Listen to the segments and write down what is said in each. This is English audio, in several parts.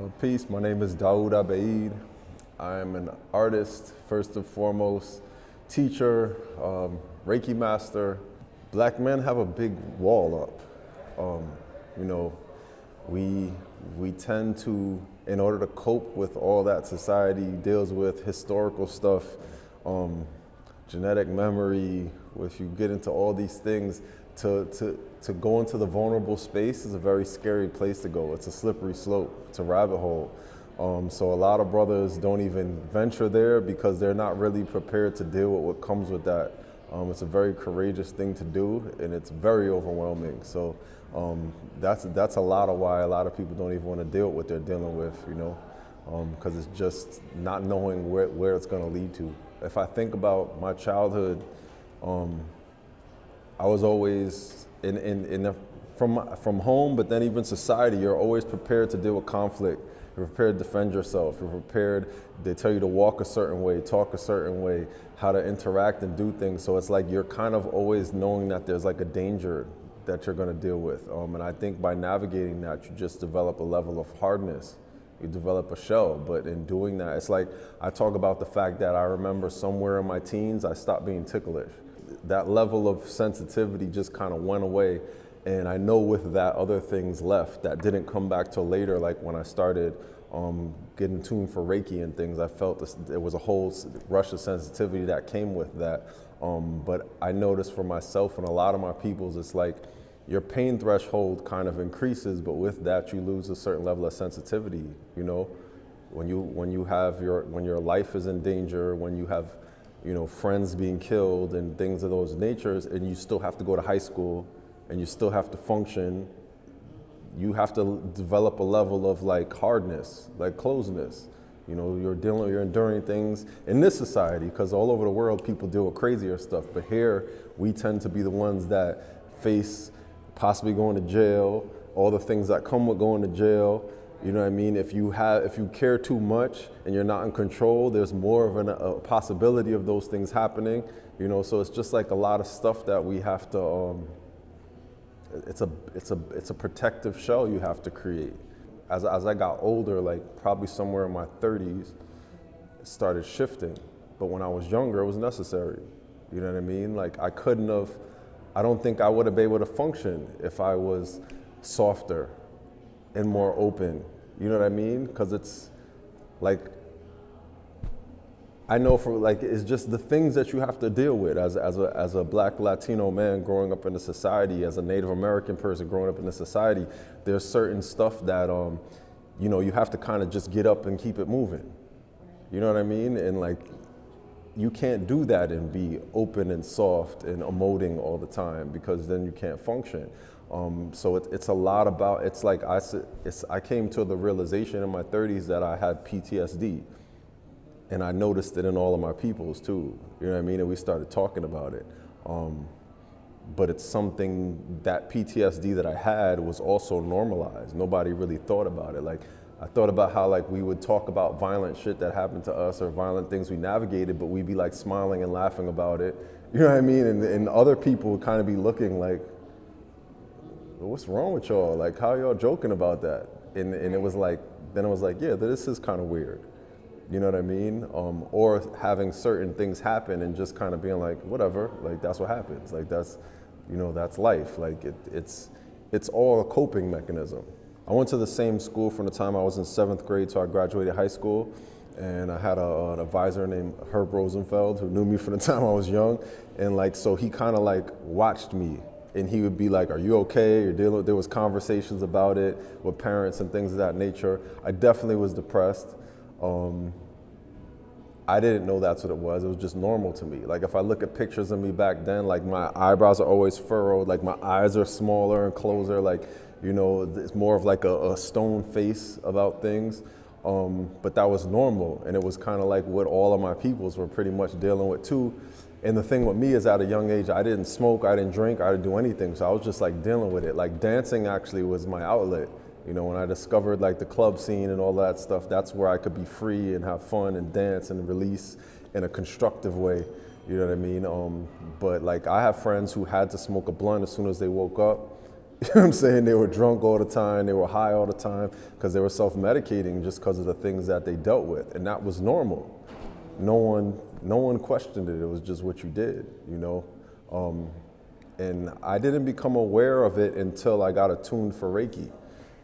Peace, my name is Daoud Abeid. I'm an artist, first and foremost, teacher, Reiki master. Black men have a big wall up. You know, we tend to, in order to cope with all that society deals with, historical stuff, genetic memory, if you get into all these things, to go into the vulnerable space is a very scary place to go. It's a slippery slope, it's a rabbit hole. So a lot of brothers don't even venture there because they're not really prepared to deal with what comes with that. It's a very courageous thing to do, and it's very overwhelming. So that's a lot of why a lot of people don't even want to deal with what they're dealing with, you know, because it's just not knowing where it's going to lead to. If I think about my childhood, I was always from home, but then even society, you're always prepared to deal with conflict. You're prepared to defend yourself. You're prepared, they tell you to walk a certain way, talk a certain way, how to interact and do things. So it's like you're kind of always knowing that there's like a danger that you're gonna deal with. And I think by navigating that, you just develop a level of hardness. You develop a shell, but in doing that, it's like I talk about the fact that I remember somewhere in my teens, I stopped being ticklish. That level of sensitivity just kind of went away. And I know with that, other things left that didn't come back till later, like when I started getting tuned for Reiki and things. I felt there was a whole rush of sensitivity that came with that. But I noticed for myself and a lot of my peoples, it's like your pain threshold kind of increases, but with that, you lose a certain level of sensitivity. You know, when your life is in danger, when you have, you know, friends being killed and things of those natures, and you still have to go to high school and you still have to function, you have to develop a level of like hardness, like closeness. You know, you're enduring things in this society, because all over the world people deal with crazier stuff, but here we tend to be the ones that face possibly going to jail, all the things that come with going to jail. You know what I mean? If you care too much and you're not in control, there's more of a possibility of those things happening. You know, so it's just like a lot of stuff that we have to. It's a protective shell you have to create. As I got older, like probably somewhere in my 30s, it started shifting. But when I was younger, it was necessary. You know what I mean? Like I don't think I would have been able to function if I was softer and more open. You know what I mean? Because it's like, I know it's just the things that you have to deal with as a Black Latino man growing up in the society, as a Native American person growing up in the society. There's certain stuff that you know, you have to kind of just get up and keep it moving. You know what I mean? And like, you can't do that and be open and soft and emoting all the time, because then you can't function. So it's a lot about, it's like I came to the realization in my 30s that I had PTSD. And I noticed it in all of my peoples too, you know what I mean? And we started talking about it. But it's something, that PTSD that I had was also normalized. Nobody really thought about it. Like, I thought about how like we would talk about violent shit that happened to us or violent things we navigated, but we'd be like smiling and laughing about it. You know what I mean? And other people would kind of be looking like, what's wrong with y'all? Like, how y'all joking about that? And it was like, then it was like, yeah, this is kind of weird. You know what I mean? Or having certain things happen and just kind of being like, whatever, like that's what happens. Like that's, you know, that's life. Like it's all a coping mechanism. I went to the same school from the time I was in 7th grade till I graduated high school. And I had an advisor named Herb Rosenfeld who knew me from the time I was young. And like, so he kind of like watched me, and he would be like, are you okay? You're dealing with, there was conversations about it with parents and things of that nature. I definitely was depressed. I didn't know that's what it was. It was just normal to me. Like if I look at pictures of me back then, like my eyebrows are always furrowed, like my eyes are smaller and closer, like, you know, it's more of like a stone face about things. But that was normal, and it was kind of like what all of my peoples were pretty much dealing with too. And the thing with me is, at a young age, I didn't smoke, I didn't drink, I didn't do anything. So I was just like dealing with it. Like dancing actually was my outlet. You know, when I discovered like the club scene and all that stuff, that's where I could be free and have fun and dance and release in a constructive way. You know what I mean? But like I have friends who had to smoke a blunt as soon as they woke up, You know what I'm saying? They were drunk all the time, they were high all the time, because they were self-medicating just because of the things that they dealt with, and that was normal. No one questioned it. It was just what you did, you know. And I didn't become aware of it until I got attuned for Reiki.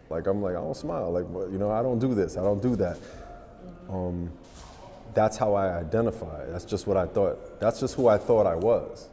Like, I'm like, I don't smile. Like, you know, I don't do this. I don't do that. That's how I identify. That's just what I thought. That's just who I thought I was.